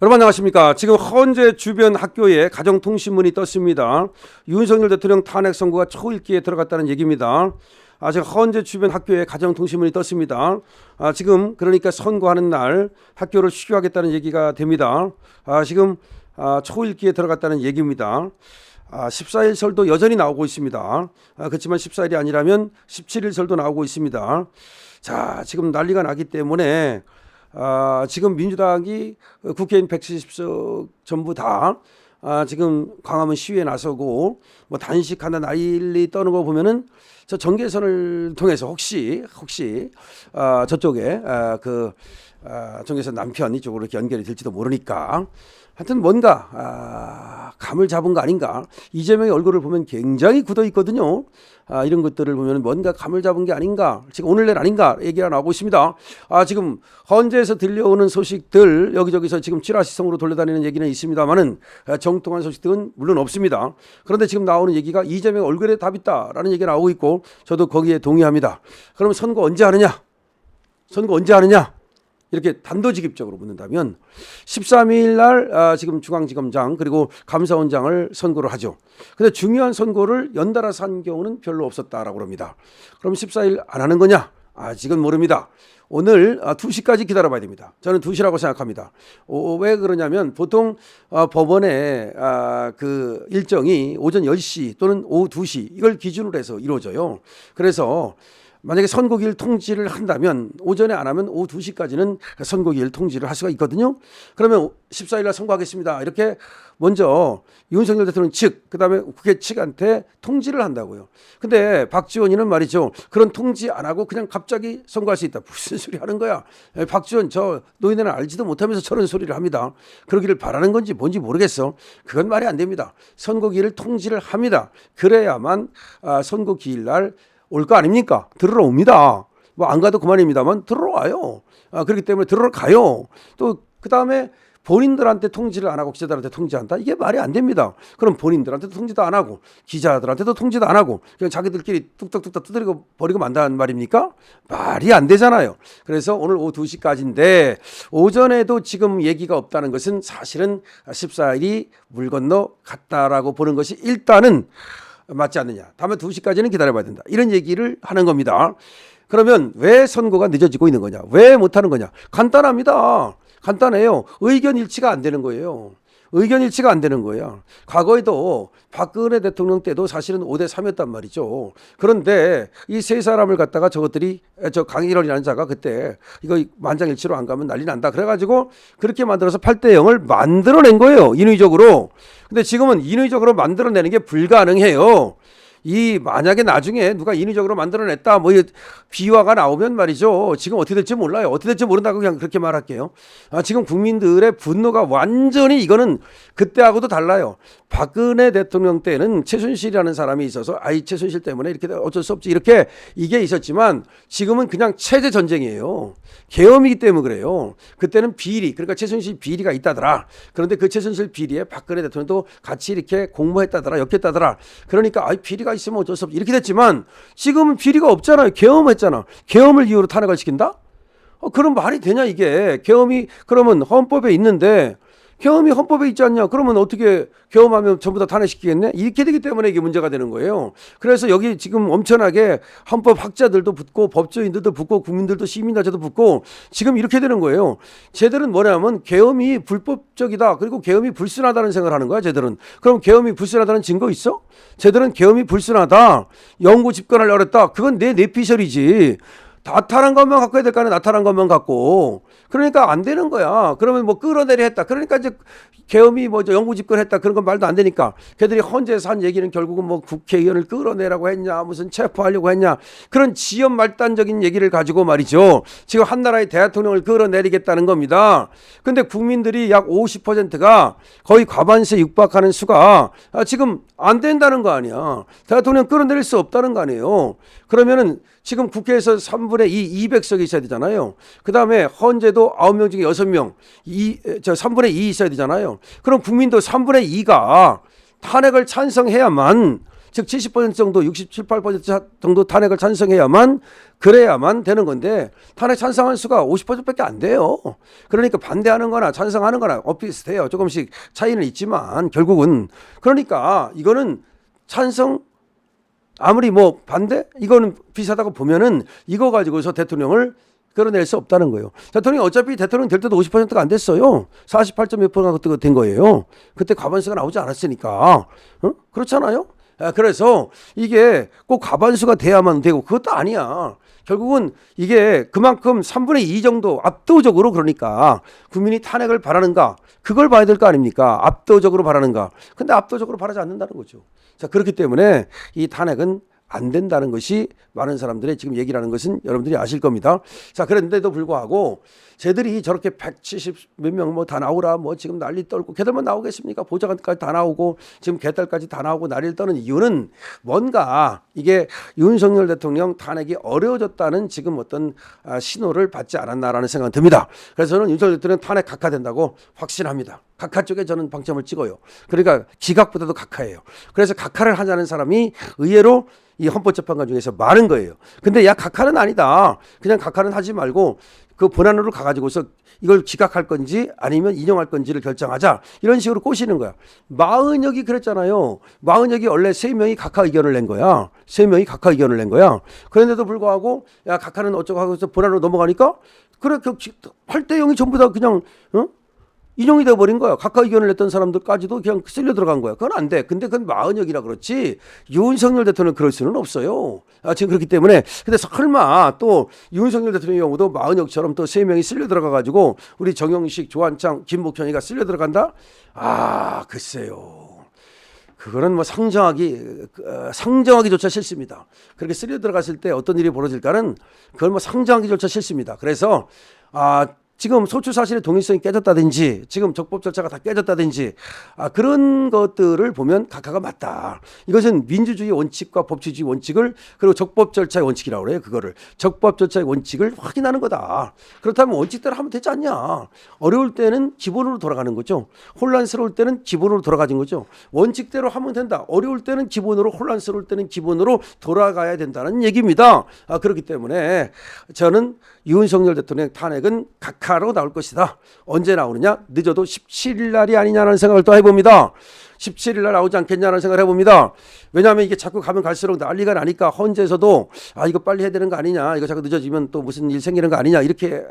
여러분 안녕하십니까. 지금 헌재 주변 학교에 가정통신문이 떴습니다. 윤석열 대통령 탄핵 선고가 초읽기에 들어갔다는 얘기입니다. 지금 헌재 주변 학교에 가정통신문이 떴습니다. 지금 그러니까 선고하는 날 학교를 휴교하겠다는 얘기가 됩니다. 지금 초읽기에 들어갔다는 얘기입니다. 14일 설도 여전히 나오고 있습니다. 그렇지만 14일이 아니라면 17일 설도 나오고 있습니다. 자, 지금 난리가 나기 때문에 지금 민주당이 국회의원 170석 전부 다 지금 광화문 시위에 나서고 뭐 단식 하나 난리 떠는 거 보면은 저 정계선을 통해서 혹시 저쪽에 정계선 남편 이쪽으로 이렇게 연결이 될지도 모르니까 하여튼 뭔가 감을 잡은 거 아닌가. 이재명의 얼굴을 보면 굉장히 굳어 있거든요. 이런 것들을 보면 뭔가 감을 잡은 게 아닌가. 지금 오늘 내일 아닌가 얘기가 나오고 있습니다. 지금 헌재에서 들려오는 소식들 여기저기서 지금 찌라시성으로 돌려다니는 얘기는 있습니다만은 정통한 소식들은 물론 없습니다. 그런데 지금 나오는 얘기가 이재명 얼굴에 답 있다라는 얘기가 나오고 있고 저도 거기에 동의합니다. 그럼 선거 언제 하느냐? 이렇게 단도직입적으로 묻는다면 13일 날 지금 중앙지검장 그리고 감사원장을 선고를 하죠. 근데 중요한 선고를 연달아서 한 경우는 별로 없었다라고 합니다. 그럼 14일 안 하는 거냐? 아직은 모릅니다. 오늘 2시까지 기다려봐야 됩니다. 저는 2시라고 생각합니다. 왜 그러냐면 보통 법원의 그 일정이 오전 10시 또는 오후 2시 이걸 기준으로 해서 이루어져요. 그래서 만약에 선고기일 통지를 한다면 오전에 안 하면 오후 2시까지는 선고기일 통지를 할 수가 있거든요. 그러면 14일 날 선고하겠습니다. 이렇게 먼저 윤석열 대통령 측 그다음에 국회 측한테 통지를 한다고요. 근데 박지원이는 말이죠. 그런 통지 안 하고 그냥 갑자기 선고할 수 있다. 무슨 소리 하는 거야. 박지원 저 노인네는 알지도 못하면서 저런 소리를 합니다. 그러기를 바라는 건지 뭔지 모르겠어. 그건 말이 안 됩니다. 선고기일을 통지를 합니다. 그래야만 선고기일 날 올 거 아닙니까? 들으러 옵니다. 뭐 안 가도 그만입니다만 들으러 와요. 그렇기 때문에 들으러 가요. 또 그다음에 본인들한테 통지를 안 하고 기자들한테 통지한다? 이게 말이 안 됩니다. 그럼 본인들한테도 통지도 안 하고 기자들한테도 통지도 안 하고 그냥 자기들끼리 뚝딱뚝딱 두드리고 버리고 만다는 말입니까? 말이 안 되잖아요. 그래서 오늘 오후 2시까지인데 오전에도 지금 얘기가 없다는 것은 사실은 14일이 물 건너 갔다라고 보는 것이 일단은 맞지 않느냐. 다음에 2시까지는 기다려봐야 된다. 이런 얘기를 하는 겁니다. 그러면 왜 선고가 늦어지고 있는 거냐? 왜 못하는 거냐? 간단합니다. 간단해요. 의견 일치가 안 되는 거예요. 과거에도 박근혜 대통령 때도 사실은 5대3였단 말이죠. 그런데 이 세 사람을 갖다가 저것들이 강일원이라는 자가 그때 이거 만장일치로 안 가면 난리 난다. 그래가지고 그렇게 만들어서 8대0을 만들어낸 거예요. 인위적으로. 근데 지금은 인위적으로 만들어내는 게 불가능해요. 만약에 나중에 누가 인위적으로 만들어냈다 뭐 비화가 나오면 말이죠. 지금 어떻게 될지 몰라요. 어떻게 될지 모른다고 그냥 그렇게 말할게요. 지금 국민들의 분노가 완전히 이거는 그때하고도 달라요. 박근혜 대통령 때는 최순실이라는 사람이 있어서 최순실 때문에 이렇게 어쩔 수 없지 이렇게 이게 있었지만 지금은 그냥 체제 전쟁이에요. 계엄이기 때문에 그래요. 그때는 비리 그러니까 최순실 비리가 있다더라. 그런데 그 최순실 비리에 박근혜 대통령도 같이 이렇게 공모했다더라 엮였다더라. 그러니까 비리가 있으면 어쩔 수 없지 이렇게 됐지만 지금은 비리가 없잖아요. 계엄했잖아. 계엄을 이유로 탄핵을 시킨다? 그럼 말이 되냐 이게. 계엄이 그러면 헌법에 있는데 계엄이 헌법에 있지 않냐? 그러면 어떻게 계엄하면 전부 다 탄핵시키겠네? 이렇게 되기 때문에 이게 문제가 되는 거예요. 그래서 여기 지금 엄청나게 헌법학자들도 붙고 법조인들도 붙고 국민들도 시민단체도 붙고 지금 이렇게 되는 거예요. 쟤들은 뭐냐면 계엄이 불법적이다. 그리고 계엄이 불순하다는 생각을 하는 거야. 쟤들은. 그럼 계엄이 불순하다는 증거 있어? 쟤들은 계엄이 불순하다. 영구 집권하려고 그랬다. 그건 내 뇌피셜이지. 나타난 것만 갖고 해야 될 거 아니야. 나타난 것만 갖고. 그러니까 안 되는 거야. 그러면 뭐 끌어내려 했다. 그러니까 이제 계엄이 영구 집권했다. 그런 건 말도 안 되니까. 걔들이 헌재에서 한 얘기는 결국은 뭐 국회의원을 끌어내라고 했냐. 무슨 체포하려고 했냐. 그런 지연 말단적인 얘기를 가지고 말이죠. 지금 한 나라의 대통령을 끌어내리겠다는 겁니다. 근데 국민들이 약 50%가 거의 과반수에 육박하는 수가 지금 안 된다는 거 아니야. 대통령 끌어내릴 수 없다는 거 아니에요. 그러면은 지금 국회에서 3분의 2, 200석이 있어야 되잖아요. 그 다음에 헌재도 9명 중에 6명, 3분의 2 있어야 되잖아요. 그럼 국민도 3분의 2가 탄핵을 찬성해야만 즉 70% 정도 67, 8% 정도 탄핵을 찬성해야만 그래야만 되는 건데 탄핵 찬성한 수가 50%밖에 안 돼요. 그러니까 반대하는 거나 찬성하는 거나 비슷해요. 조금씩 차이는 있지만 결국은 그러니까 이거는 찬성 아무리 뭐 반대 이거는 비슷하다고 보면은 이거 가지고서 대통령을 끌어낼 수 없다는 거예요. 대통령이 어차피 대통령 될 때도 50%가 안 됐어요. 48.몇%가 된 거예요. 그때 과반수가 나오지 않았으니까. 그렇잖아요. 그래서 이게 꼭 과반수가 돼야만 되고 그것도 아니야. 결국은 이게 그만큼 3분의 2 정도 압도적으로 그러니까 국민이 탄핵을 바라는가 그걸 봐야 될 거 아닙니까? 압도적으로 바라는가. 근데 압도적으로 바라지 않는다는 거죠. 자, 그렇기 때문에 이 탄핵은 안 된다는 것이 많은 사람들의 지금 얘기라는 것은 여러분들이 아실 겁니다. 자, 그런데도 불구하고 쟤들이 저렇게 170 몇 명 뭐 다 나오라 뭐 지금 난리 떨고 걔들만 나오겠습니까? 보좌관까지 다 나오고 지금 개딸까지 다 나오고 난리를 떠는 이유는 뭔가 이게 윤석열 대통령 탄핵이 어려워졌다는 지금 어떤 신호를 받지 않았나라는 생각이 듭니다. 그래서 저는 윤석열 대통령 탄핵 각하된다고 확신합니다. 각하 쪽에 저는 방점을 찍어요. 그러니까 기각보다도 각하예요. 그래서 각하를 하자는 사람이 의외로 이 헌법재판관 중에서 많은 거예요. 근데 야 각하는 아니다. 그냥 각하는 하지 말고 그 본안으로 가가지고서 이걸 기각할 건지 아니면 인용할 건지를 결정하자. 이런 식으로 꼬시는 거야. 마은혁이 그랬잖아요. 마은혁이 원래 3명이 각하 의견을 낸 거야. 3명이 각하 의견을 낸 거야. 그런데도 불구하고 야 각하는 어쩌고 하고 해서 본안으로 넘어가니까 그래 8대 0이 전부 다 그냥 인용이 돼버린 거야. 각하 의견을 냈던 사람들까지도 그냥 쓸려 들어간 거야. 그건 안 돼. 근데 그건 마은혁이라 그렇지 윤석열 대통령 그럴 수는 없어요. 지금 그렇기 때문에 근데 설마 또 윤석열 대통령의 경우도 마은혁처럼 또 3명이 쓸려 들어가가지고 우리 정영식, 조한창, 김복현이가 쓸려 들어간다? 글쎄요. 그거는 뭐 상정하기조차 싫습니다. 그렇게 쓸려 들어갔을 때 어떤 일이 벌어질까는 그걸 뭐 상정하기조차 싫습니다. 그래서 지금 소추 사실의 동일성이 깨졌다든지 지금 적법 절차가 다 깨졌다든지 그런 것들을 보면 각하가 맞다. 이것은 민주주의 원칙과 법치주의 원칙을 그리고 적법 절차의 원칙이라고 그래요. 그거를 적법 절차의 원칙을 확인하는 거다. 그렇다면 원칙대로 하면 되지 않냐. 어려울 때는 기본으로 돌아가는 거죠. 혼란스러울 때는 기본으로 돌아가진 거죠. 원칙대로 하면 된다. 어려울 때는 기본으로 혼란스러울 때는 기본으로 돌아가야 된다는 얘기입니다. 그렇기 때문에 저는 윤석열 대통령 탄핵은 각하로 나올 것이다. 언제 나오느냐? 늦어도 17일 날이 아니냐는 생각을 또 해봅니다. 17일 날 나오지 않겠냐는 생각을 해봅니다. 왜냐하면 이게 자꾸 가면 갈수록 난리가 나니까 헌재에서도 이거 빨리 해야 되는 거 아니냐, 이거 자꾸 늦어지면 또 무슨 일 생기는 거 아니냐, 이렇게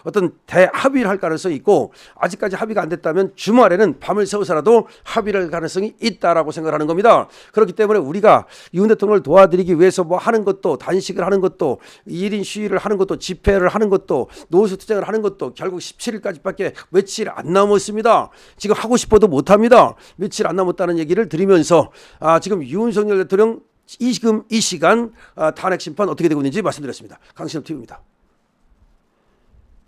어떤 대합의를 할 가능성이 있고 아직까지 합의가 안 됐다면 주말에는 밤을 새워서라도 합의를 할 가능성이 있다라고 생각하는 겁니다. 그렇기 때문에 우리가 윤 대통령을 도와드리기 위해서 뭐 하는 것도 단식을 하는 것도 1인 시위를 하는 것도 집회를 하는 것도 노수투쟁을 하는 것도 결국 17일까지밖에 며칠 안 남았습니다. 지금 하고 싶어도 못합니다. 며칠 안 남았다는 얘기를 드리면서 지금 윤석열 대통령 지금 이 시간 탄핵 심판 어떻게 되고 있는지 말씀드렸습니다. 강신업 TV입니다.